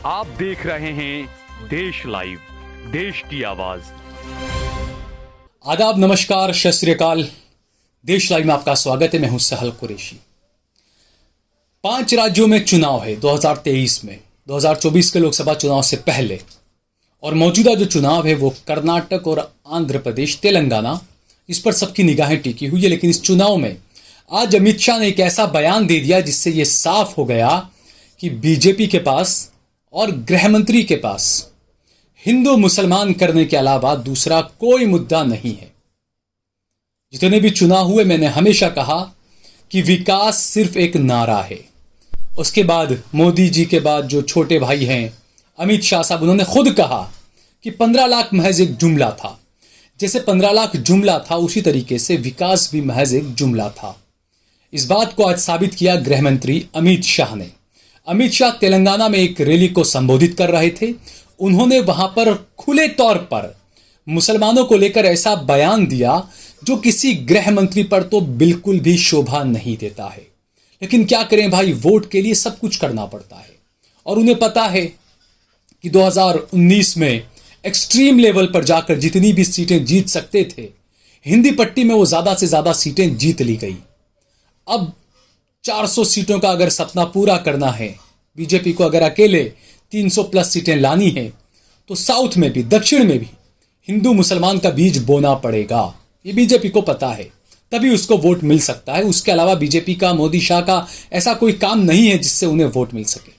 आप देख रहे हैं देश लाइव, देश की आवाज। आदाब, नमस्कार, सत श्री अकाल। देश लाइव में आपका स्वागत है। मैं हूं सहल कुरैशी। 5 राज्यों में चुनाव है 2023 में, 2024 के लोकसभा चुनाव से पहले। और मौजूदा जो चुनाव है वो कर्नाटक और आंध्र प्रदेश, तेलंगाना, इस पर सबकी निगाहें टिकी हुई है। लेकिन इस चुनाव में आज अमित शाह ने एक ऐसा बयान दे दिया जिससे ये साफ हो गया कि बीजेपी के पास और गृह मंत्री के पास हिंदू मुसलमान करने के अलावा दूसरा कोई मुद्दा नहीं है। जितने भी चुनाव हुए मैंने हमेशा कहा कि विकास सिर्फ एक नारा है। उसके बाद मोदी जी के बाद जो छोटे भाई हैं अमित शाह साहब, उन्होंने खुद कहा कि 15 लाख महज एक जुमला था। जैसे 15 लाख जुमला था उसी तरीके से विकास भी महज एक जुमला था। इस बात को आज साबित किया गृह मंत्री अमित शाह ने। अमित शाह तेलंगाना में एक रैली को संबोधित कर रहे थे। उन्होंने वहां पर खुले तौर पर मुसलमानों को लेकर ऐसा बयान दिया जो किसी गृह मंत्री पर तो बिल्कुल भी शोभा नहीं देता है। लेकिन क्या करें भाई, वोट के लिए सब कुछ करना पड़ता है। और उन्हें पता है कि 2019 में एक्सट्रीम लेवल पर जाकर जितनी भी सीटें जीत सकते थे, हिंदी पट्टी में वो ज्यादा से ज्यादा सीटें जीत ली गई। अब 400 सीटों का अगर सपना पूरा करना है, बीजेपी को अगर अकेले 300 प्लस सीटें लानी है, तो साउथ में भी दक्षिण में भी हिंदू मुसलमान का बीज बोना पड़ेगा। ये बीजेपी को पता है, तभी उसको वोट मिल सकता है। उसके अलावा बीजेपी का, मोदी शाह का ऐसा कोई काम नहीं है जिससे उन्हें वोट मिल सके।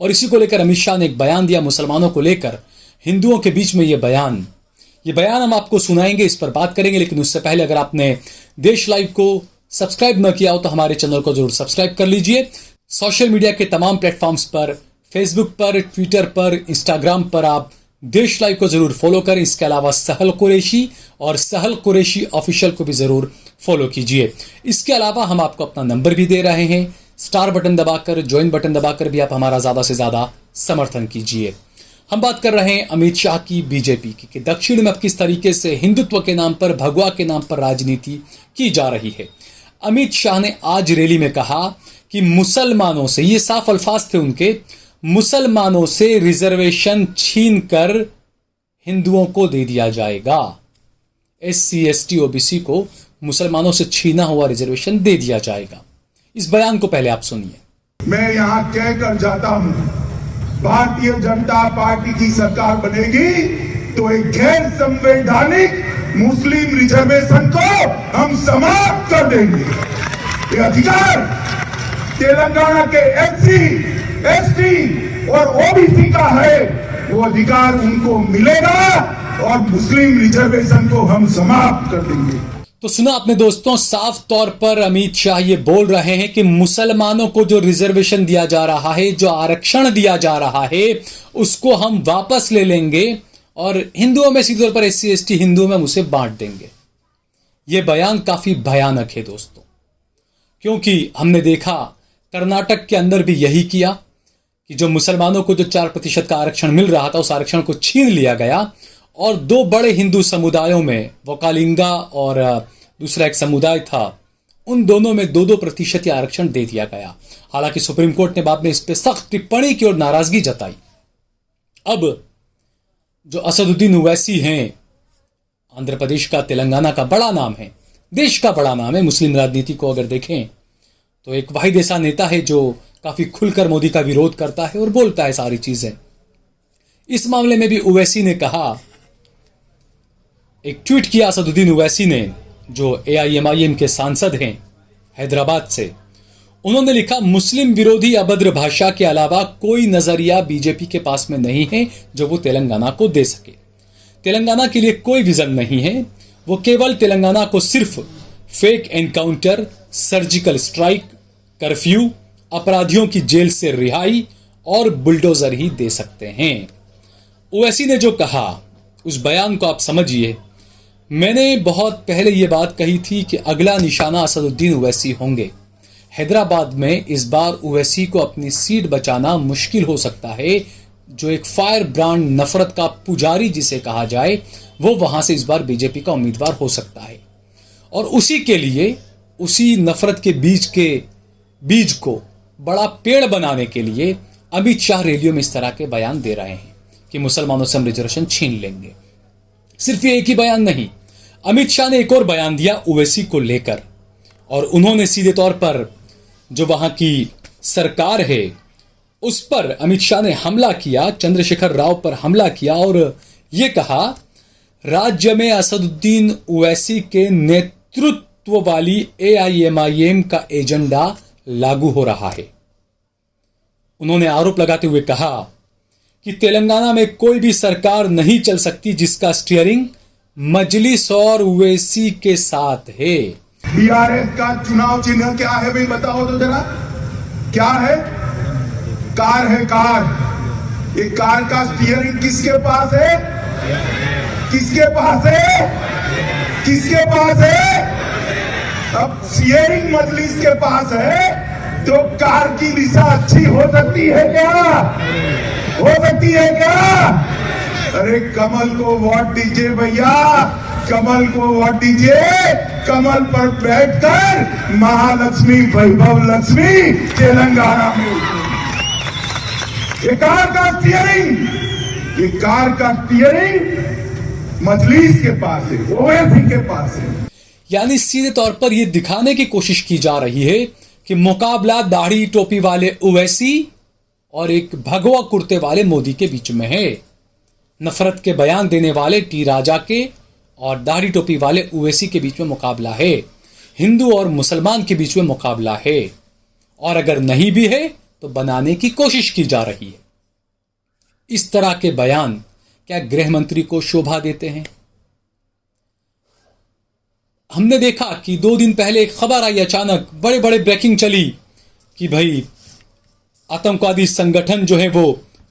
और इसी को लेकर अमित शाह ने एक बयान दिया मुसलमानों को लेकर, हिंदुओं के बीच में ये बयान हम आपको सुनाएंगे, इस पर बात करेंगे। लेकिन उससे पहले अगर आपने देश लाइव को सब्सक्राइब न किया हो तो हमारे चैनल को जरूर सब्सक्राइब कर लीजिए। सोशल मीडिया के तमाम प्लेटफॉर्म्स पर, फेसबुक पर, ट्विटर पर, इंस्टाग्राम पर आप देश लाइव को जरूर फॉलो करें। इसके अलावा सहल कुरैशी और सहल कुरैशी ऑफिशियल को भी जरूर फॉलो कीजिए। इसके अलावा हम आपको अपना नंबर भी दे रहे हैं। स्टार बटन दबाकर, ज्वाइन बटन दबाकर भी आप हमारा ज्यादा से ज्यादा समर्थन कीजिए। हम बात कर रहे हैं अमित शाह की, बीजेपी की, कि दक्षिण में अब किस तरीके से हिंदुत्व के नाम पर, भगवा के नाम पर राजनीति की जा रही है। अमित शाह ने आज रैली में कहा कि मुसलमानों से, ये साफ अल्फाज थे उनके, मुसलमानों से रिजर्वेशन छीन कर हिंदुओं को दे दिया जाएगा। SC, ST, OBC को मुसलमानों से छीना हुआ रिजर्वेशन दे दिया जाएगा। इस बयान को पहले आप सुनिए। मैं यहां कहकर जाता हूं, भारतीय जनता पार्टी की सरकार बनेगी तो एक गैर संवैधानिक मुस्लिम रिजर्वेशन को हम समाप्त कर देंगे। ये अधिकार तेलंगाना के SC, ST और OBC का है, वो अधिकार उनको मिलेगा और मुस्लिम रिजर्वेशन को हम समाप्त कर देंगे। तो सुना आपने दोस्तों, साफ तौर पर अमित शाह ये बोल रहे हैं कि मुसलमानों को जो रिजर्वेशन दिया जा रहा है, जो आरक्षण दिया जा रहा है, उसको हम वापस ले लेंगे और हिंदुओं में सीधे तौर पर SC, ST हिंदुओं में हम उसे बांट देंगे। यह बयान काफी भयानक है दोस्तों, क्योंकि हमने देखा कर्नाटक के अंदर भी यही किया कि जो मुसलमानों को जो 4% का आरक्षण मिल रहा था, उस आरक्षण को छीन लिया गया और 2 बड़े हिंदू समुदायों में, वोकालिंगा और दूसरा एक समुदाय था, उन दोनों में 2-2% आरक्षण दे दिया गया। हालांकि सुप्रीम कोर्ट ने बाद में इस पर सख्त टिप्पणी की और नाराजगी जताई। अब जो असदुद्दीन ओवैसी हैं, आंध्र प्रदेश का, तेलंगाना का बड़ा नाम है, देश का बड़ा नाम है मुस्लिम राजनीति को अगर देखें तो एक वाहिद ऐसा नेता है जो काफी खुलकर मोदी का विरोध करता है और बोलता है सारी चीजें। इस मामले में भी ओवैसी ने कहा, एक ट्वीट किया असदुद्दीन ओवैसी ने, जो AIMIM के सांसद हैं हैदराबाद से। उन्होंने लिखा, मुस्लिम विरोधी अभद्र भाषा के अलावा कोई नजरिया बीजेपी के पास में नहीं है जो वो तेलंगाना को दे सके। तेलंगाना के लिए कोई विजन नहीं है। वो केवल तेलंगाना को सिर्फ fake encounter, surgical strike, curfew, अपराधियों की जेल से रिहाई और बुलडोजर ही दे सकते हैं। ओवैसी ने जो कहा, उस बयान को आप समझिए। मैंने बहुत पहले ये बात कही थी कि अगला निशाना असदुद्दीन ओवैसी होंगे। हैदराबाद में इस बार ओवैसी को अपनी सीट बचाना मुश्किल हो सकता है। जो एक फायर ब्रांड नफरत का पुजारी जिसे कहा जाए, वो वहां से इस बार बीजेपी का उम्मीदवार हो सकता है। और उसी के लिए, उसी नफरत के बीज को बड़ा पेड़ बनाने के लिए अमित शाह रैलियों में इस तरह के बयान दे रहे हैं कि मुसलमानों से हम रिजर्वेशन छीन लेंगे। सिर्फ ये एक ही बयान नहीं, अमित शाह ने एक और बयान दिया ओवैसी को लेकर, और उन्होंने सीधे तौर पर जो वहां की सरकार है उस पर अमित शाह ने हमला किया, चंद्रशेखर राव पर हमला किया और ये कहा राज्य में असदुद्दीन ओवैसी के नेतृत्व वाली AIMIM का एजेंडा लागू हो रहा है। उन्होंने आरोप लगाते हुए कहा कि तेलंगाना में कोई भी सरकार नहीं चल सकती जिसका स्टीयरिंग मजलिस और ओवैसी के साथ है। BRS का चुनाव चिन्ह क्या है भाई बताओ तो जरा, क्या है? कार है, कार। ये कार का स्टीयरिंग किसके पास है? किसके पास है? किसके पास है? अब स्टीयरिंग मजलिस के पास है तो कार की दिशा अच्छी हो सकती है क्या? हो सकती है क्या? अरे कमल को वोट दीजिए भैया, कमल को वोट दीजिए। कमल पर बैठकर महालक्ष्मी वैभव लक्ष्मी तेलंगाना में। ये कार का स्टीयरिंग, ये कार का स्टीयरिंग मजलिस के पास है, ओवैसी के पास है। यानी सीधे तौर पर यह दिखाने की कोशिश की जा रही है कि मुकाबला दाढ़ी टोपी वाले ओवैसी और एक भगवा कुर्ते वाले मोदी के बीच में है। नफरत के बयान देने वाले टी राजा के और दाढ़ी टोपी वाले ओवैसी के बीच में मुकाबला है। हिंदू और मुसलमान के बीच में मुकाबला है, और अगर नहीं भी है तो बनाने की कोशिश की जा रही है। इस तरह के बयान क्या गृह मंत्री को शोभा देते हैं? हमने देखा कि 2 दिन पहले एक खबर आई, अचानक बड़े बड़े ब्रेकिंग चली कि भाई आतंकवादी संगठन जो है वो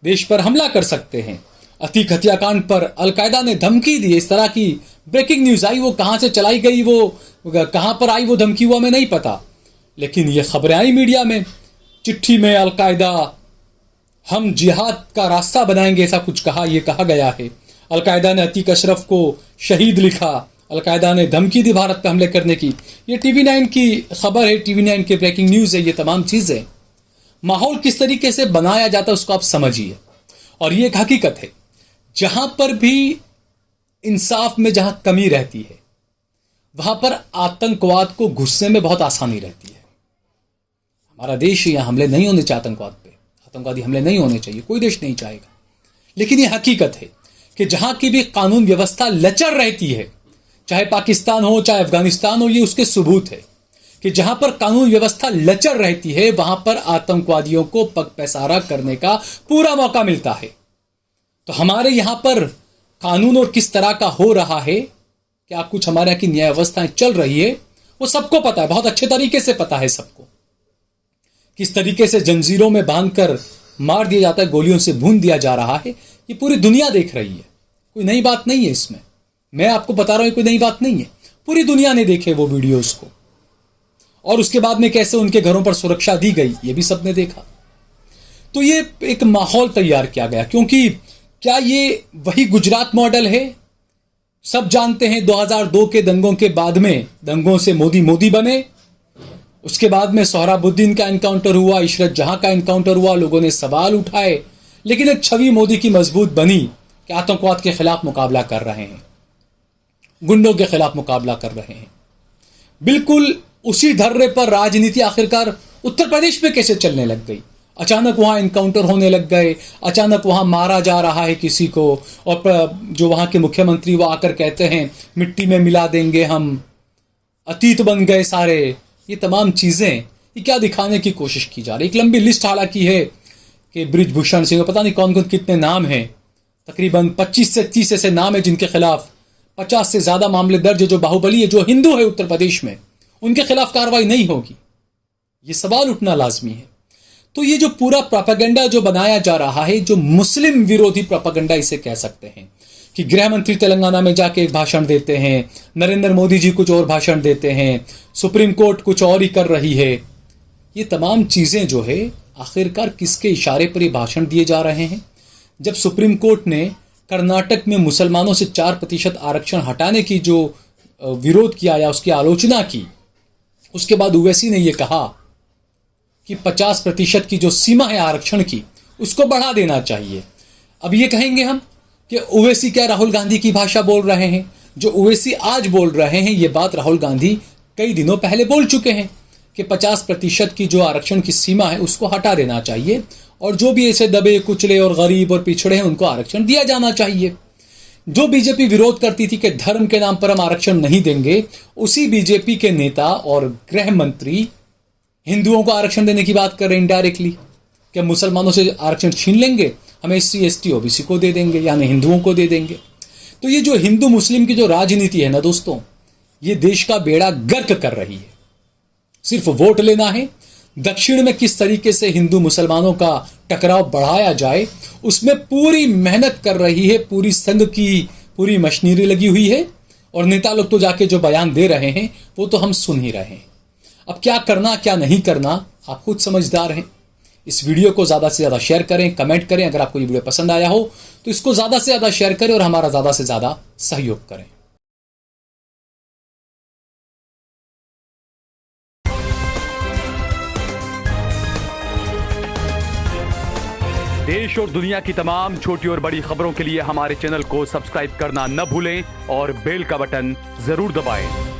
देश पर हमला कर सकते हैं। अतीक हत्याकांड पर अलकायदा ने धमकी दी, इस तरह की ब्रेकिंग न्यूज आई। वो कहां से चलाई गई, वो कहां पर आई वो धमकी, वो हमें नहीं पता, लेकिन ये खबरें आई मीडिया में। चिट्ठी में अलकायदा हम जिहाद का रास्ता बनाएंगे ऐसा कुछ कहा, यह कहा गया है। अलकायदा ने अतीक अशरफ को शहीद लिखा, अलकायदा ने धमकी दी भारत पर हमले करने की। ये TV9 की खबर है, TV9 की ब्रेकिंग न्यूज है। ये तमाम चीजें, माहौल किस तरीके से बनाया जाता है उसको आप समझिए। और ये एक हकीकत है, जहां पर भी इंसाफ में जहां कमी रहती है वहां पर आतंकवाद को घुसने में बहुत आसानी रहती है। हमारा देश यहां हमले नहीं होने चाहिए, आतंकवाद पे आतंकवादी हमले नहीं होने चाहिए, कोई देश नहीं चाहेगा। लेकिन यह हकीकत है कि जहां की भी कानून व्यवस्था लचर रहती है, चाहे पाकिस्तान हो चाहे अफगानिस्तान हो, ये उसके सबूत है कि जहां पर कानून व्यवस्था लचर रहती है वहां पर आतंकवादियों को पग पैसारा करने का पूरा मौका मिलता है। तो हमारे यहां पर कानून और किस तरह का हो रहा है, क्या कुछ हमारे यहाँ की न्याय व्यवस्थाएं चल रही है, वो सबको पता है, बहुत अच्छे तरीके से पता है सबको। किस तरीके से जंजीरों में बांधकर मार दिया जाता है, गोलियों से भून दिया जा रहा है, ये पूरी दुनिया देख रही है। कोई नई बात नहीं है इसमें, मैं आपको बता रहा हूं कोई नई बात नहीं है। पूरी दुनिया ने देखे वो वीडियोस को, और उसके बाद में कैसे उनके घरों पर सुरक्षा दी गई ये भी सबने देखा। तो ये एक माहौल तैयार किया गया, क्योंकि क्या ये वही गुजरात मॉडल है? सब जानते हैं 2002 के दंगों के बाद में, दंगों से मोदी बने, उसके बाद में सोहराबुद्दीन का एनकाउंटर हुआ, इशरत जहां का एनकाउंटर हुआ, लोगों ने सवाल उठाए, लेकिन एक छवि मोदी की मजबूत बनी कि आतंकवाद के खिलाफ मुकाबला कर रहे हैं, गुंडों के खिलाफ मुकाबला कर रहे हैं। बिल्कुल उसी धर्रे पर राजनीति आखिरकार उत्तर प्रदेश में कैसे चलने लग गई? अचानक वहां एनकाउंटर होने लग गए, अचानक वहां मारा जा रहा है किसी को, और जो वहां के मुख्यमंत्री वो आकर कहते हैं मिट्टी में मिला देंगे हम, अतीत बन गए सारे। ये तमाम चीजें ये क्या दिखाने की कोशिश की जा रही है? एक लंबी लिस्ट हालांकि है कि बृजभूषण सिंह, पता नहीं कौन कौन कितने नाम हैं, तकरीबन 25 से 30 ऐसे नाम है जिनके खिलाफ 50 से ज्यादा मामले दर्ज है। जो बाहुबली है, जो हिंदू है उत्तर प्रदेश में, उनके खिलाफ कार्रवाई नहीं होगी, ये सवाल उठना लाजमी है। तो ये जो पूरा प्रोपेगेंडा जो बनाया जा रहा है, जो मुस्लिम विरोधी प्रोपेगेंडा इसे कह सकते हैं, कि गृह मंत्री तेलंगाना में जाके एक भाषण देते हैं, नरेंद्र मोदी जी कुछ और भाषण देते हैं, सुप्रीम कोर्ट कुछ और ही कर रही है। ये तमाम चीजें जो है आखिरकार किसके इशारे पर ये भाषण दिए जा रहे हैं? जब सुप्रीम कोर्ट ने कर्नाटक में मुसलमानों से 4% आरक्षण हटाने की जो विरोध किया या उसकी आलोचना की, उसके बाद ओवैसी ने यह कहा कि 50% की जो सीमा है आरक्षण की उसको बढ़ा देना चाहिए। अब ये कहेंगे हम कि ओवैसी क्या राहुल गांधी की भाषा बोल रहे हैं? जो ओवैसी आज बोल रहे हैं ये बात राहुल गांधी कई दिनों पहले बोल चुके हैं कि 50% की जो आरक्षण की सीमा है उसको हटा देना चाहिए और जो भी ऐसे दबे कुचले और गरीब और पिछड़े हैं उनको आरक्षण दिया जाना चाहिए। जो बीजेपी विरोध करती थी कि धर्म के नाम पर हम आरक्षण नहीं देंगे, उसी बीजेपी के नेता और गृह मंत्री हिंदुओं को आरक्षण देने की बात कर रहे हैं इनडायरेक्टली कि मुसलमानों से आरक्षण छीन लेंगे, हम SC ST OBC को दे देंगे यानी हिंदुओं को दे देंगे। तो ये जो हिंदू मुस्लिम की जो राजनीति है ना दोस्तों, ये देश का बेड़ा गर्क कर रही है। सिर्फ वोट लेना है, दक्षिण में किस तरीके से हिंदू मुसलमानों का टकराव बढ़ाया जाए उसमें पूरी मेहनत कर रही है, पूरी संघ की पूरी मशीनरी लगी हुई है और नेता लोग तो जाके जो बयान दे रहे हैं वो तो हम सुन ही रहे हैं। अब क्या करना क्या नहीं करना आप खुद समझदार हैं। इस वीडियो को ज़्यादा से ज़्यादा शेयर करें, कमेंट करें। अगर आपको ये वीडियो पसंद आया हो तो इसको ज़्यादा से ज़्यादा शेयर करें और हमारा ज़्यादा से ज़्यादा सहयोग करें। देश और दुनिया की तमाम छोटी और बड़ी खबरों के लिए हमारे चैनल को सब्सक्राइब करना न भूलें और बेल का बटन जरूर दबाएं।